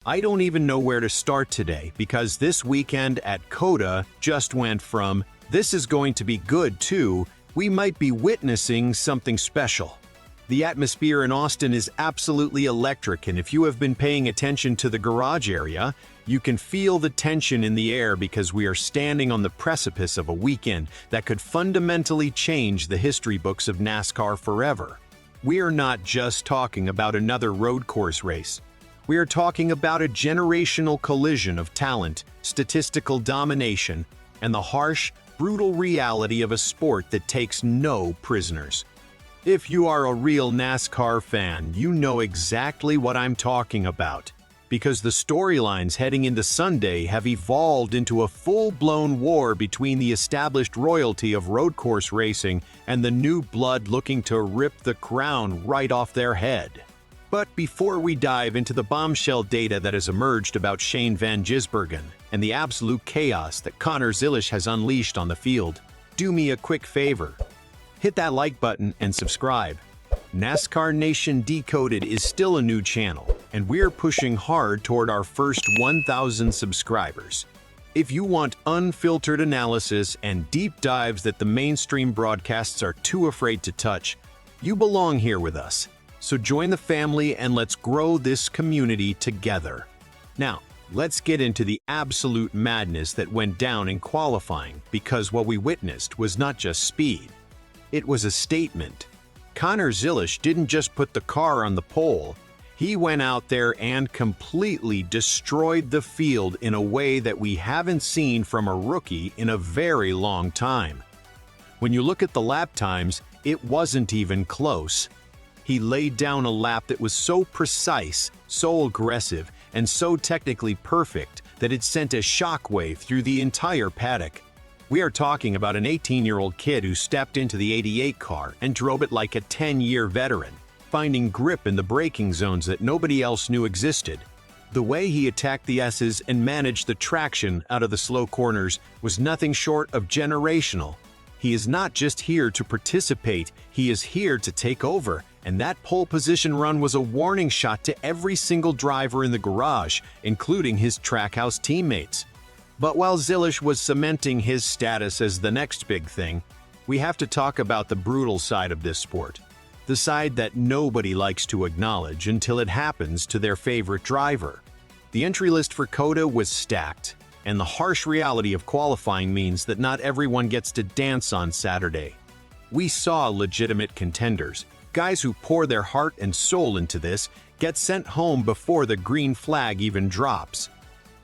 I don't even know where to start today because this weekend at COTA just went from, "This is going to be good too," we might be witnessing something special. The atmosphere in Austin is absolutely electric, and if you have been paying attention to the garage area, you can feel the tension in the air because we are standing on the precipice of a weekend that could fundamentally change the history books of NASCAR forever. We are not just talking about another road course race. We are talking about a generational collision of talent, statistical domination, and the harsh, brutal reality of a sport that takes no prisoners. If you are a real NASCAR fan, you know exactly what I'm talking about, because the storylines heading into Sunday have evolved into a full-blown war between the established royalty of road course racing and the new blood looking to rip the crown right off their head. But before we dive into the bombshell data that has emerged about Shane Van Gisbergen and the absolute chaos that Connor Zilisch has unleashed on the field, do me a quick favor. Hit that like button and subscribe. NASCAR Nation Decoded is still a new channel, and we're pushing hard toward our first 1,000 subscribers. If you want unfiltered analysis and deep dives that the mainstream broadcasts are too afraid to touch, you belong here with us. So join the family and let's grow this community together. Now, let's get into the absolute madness that went down in qualifying, because what we witnessed was not just speed. It was a statement. Connor Zilisch didn't just put the car on the pole. He went out there and completely destroyed the field in a way that we haven't seen from a rookie in a very long time. When you look at the lap times, it wasn't even close. He laid down a lap that was so precise, so aggressive, and so technically perfect that it sent a shockwave through the entire paddock. We are talking about an 18-year-old kid who stepped into the 88 car and drove it like a 10-year veteran, finding grip in the braking zones that nobody else knew existed. The way he attacked the S's and managed the traction out of the slow corners was nothing short of generational. He is not just here to participate, he is here to take over. And that pole position run was a warning shot to every single driver in the garage, including his Trackhouse teammates. But while Zilisch was cementing his status as the next big thing, we have to talk about the brutal side of this sport. The side that nobody likes to acknowledge until it happens to their favorite driver. The entry list for COTA was stacked, and the harsh reality of qualifying means that not everyone gets to dance on Saturday. We saw legitimate contenders, guys who pour their heart and soul into this, get sent home before the green flag even drops.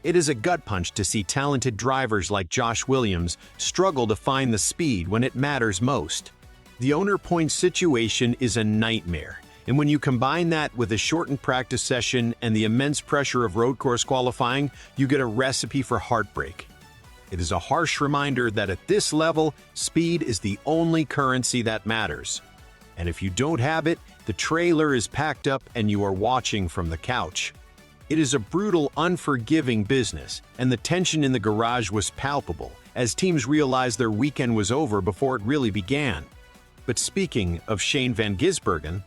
It is a gut punch to see talented drivers like Josh Williams struggle to find the speed when it matters most. The owner point situation is a nightmare, and when you combine that with a shortened practice session and the immense pressure of road course qualifying, you get a recipe for heartbreak. It is a harsh reminder that at this level, speed is the only currency that matters. And if you don't have it, the trailer is packed up and you are watching from the couch. It is a brutal, unforgiving business, and the tension in the garage was palpable as teams realized their weekend was over before it really began. But speaking of Shane Van Gisbergen,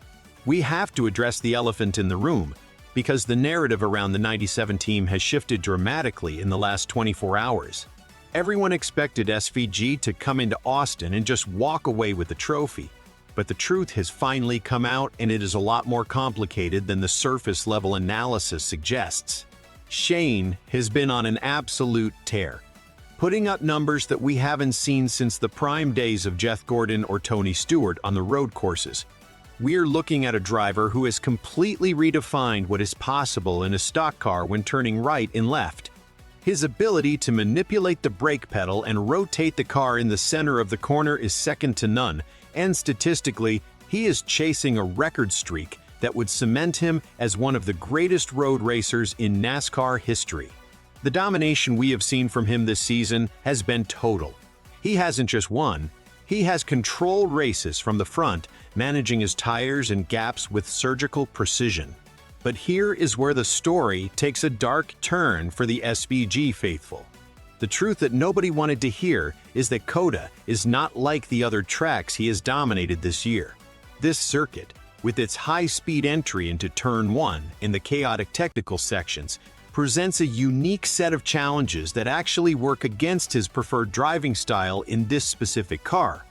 we have to address the elephant in the room, because the narrative around the '97 team has shifted dramatically in the last 24 hours. Everyone expected SVG to come into Austin and just walk away with the trophy. But the truth has finally come out, and it is a lot more complicated than the surface-level analysis suggests. Shane has been on an absolute tear, putting up numbers that we haven't seen since the prime days of Jeff Gordon or Tony Stewart on the road courses. We're looking at a driver who has completely redefined what is possible in a stock car when turning right and left. His ability to manipulate the brake pedal and rotate the car in the center of the corner is second to none, and statistically, he is chasing a record streak that would cement him as one of the greatest road racers in NASCAR history. The domination we have seen from him this season has been total. He hasn't just won, he has controlled races from the front, managing his tires and gaps with surgical precision. But here is where the story takes a dark turn for the SVG faithful. The truth that nobody wanted to hear is that COTA is not like the other tracks he has dominated this year. This circuit, with its high-speed entry into Turn 1 in the chaotic technical sections, presents a unique set of challenges that actually work against his preferred driving style in this specific car.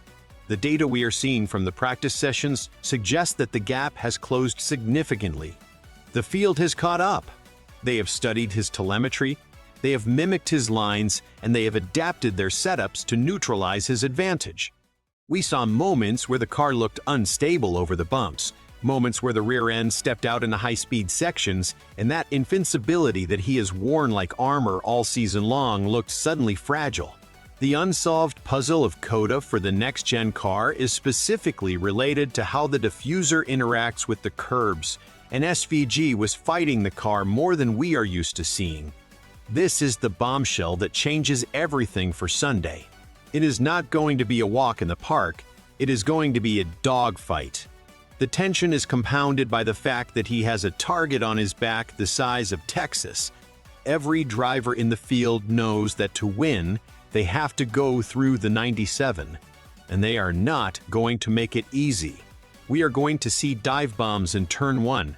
The data we are seeing from the practice sessions suggests that the gap has closed significantly. The field has caught up. They have studied his telemetry, they have mimicked his lines, and they have adapted their setups to neutralize his advantage. We saw moments where the car looked unstable over the bumps, moments where the rear end stepped out into high-speed sections, and that invincibility that he has worn like armor all season long looked suddenly fragile. The unsolved puzzle of COTA for the next-gen car is specifically related to how the diffuser interacts with the curbs, and SVG was fighting the car more than we are used to seeing. This is the bombshell that changes everything for Sunday. It is not going to be a walk in the park, it is going to be a dogfight. The tension is compounded by the fact that he has a target on his back the size of Texas. Every driver in the field knows that to win, they have to go through the 97, and they are not going to make it easy. We are going to see dive bombs in turn 1.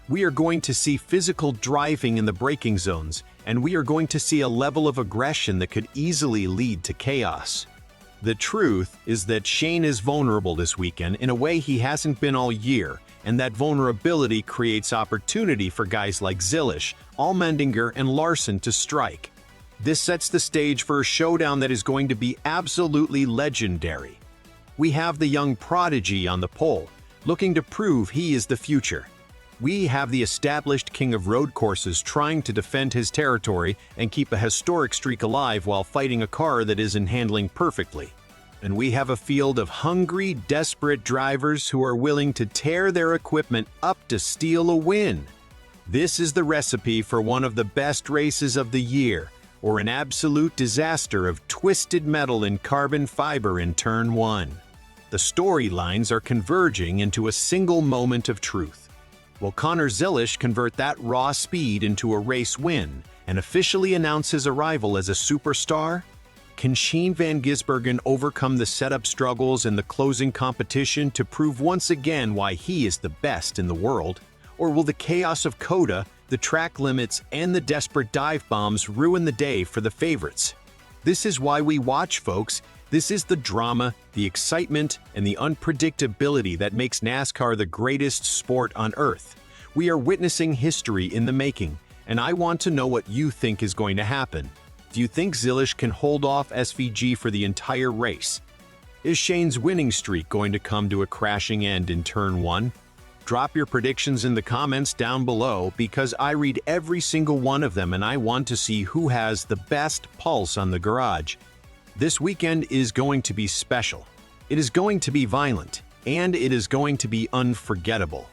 We are going to see physical driving in the braking zones, and we are going to see a level of aggression that could easily lead to chaos. The truth is that Shane is vulnerable this weekend in a way he hasn't been all year, and that vulnerability creates opportunity for guys like Zilisch, Allmendinger, and Larson to strike. This sets the stage for a showdown that is going to be absolutely legendary. We have the young prodigy on the pole, looking to prove he is the future. We have the established king of road courses trying to defend his territory and keep a historic streak alive while fighting a car that isn't handling perfectly. And we have a field of hungry, desperate drivers who are willing to tear their equipment up to steal a win. This is the recipe for one of the best races of the year, or an absolute disaster of twisted metal and carbon fiber in turn 1. The storylines are converging into a single moment of truth. Will Connor Zilisch convert that raw speed into a race win and officially announce his arrival as a superstar? Can Shane van Gisbergen overcome the setup struggles and the closing competition to prove once again why he is the best in the world? Or will the chaos of COTA, the track limits, and the desperate dive bombs ruin the day for the favorites? This is why we watch, folks. This is the drama, the excitement, and the unpredictability that makes NASCAR the greatest sport on earth. We are witnessing history in the making, and I want to know what you think is going to happen. Do you think Zilisch can hold off SVG for the entire race? Is Shane's winning streak going to come to a crashing end in turn 1? Drop your predictions in the comments down below because I read every single one of them and I want to see who has the best pulse on the garage. This weekend is going to be special. It is going to be violent, and it is going to be unforgettable.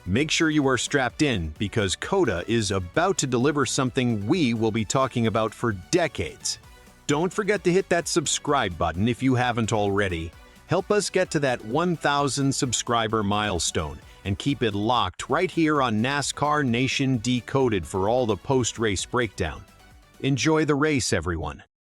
Make sure you are strapped in because COTA is about to deliver something we will be talking about for decades. Don't forget to hit that subscribe button if you haven't already. Help us get to that 1,000 subscriber milestone and keep it locked right here on NASCAR Nation Decoded for all the post-race breakdown. Enjoy the race, everyone.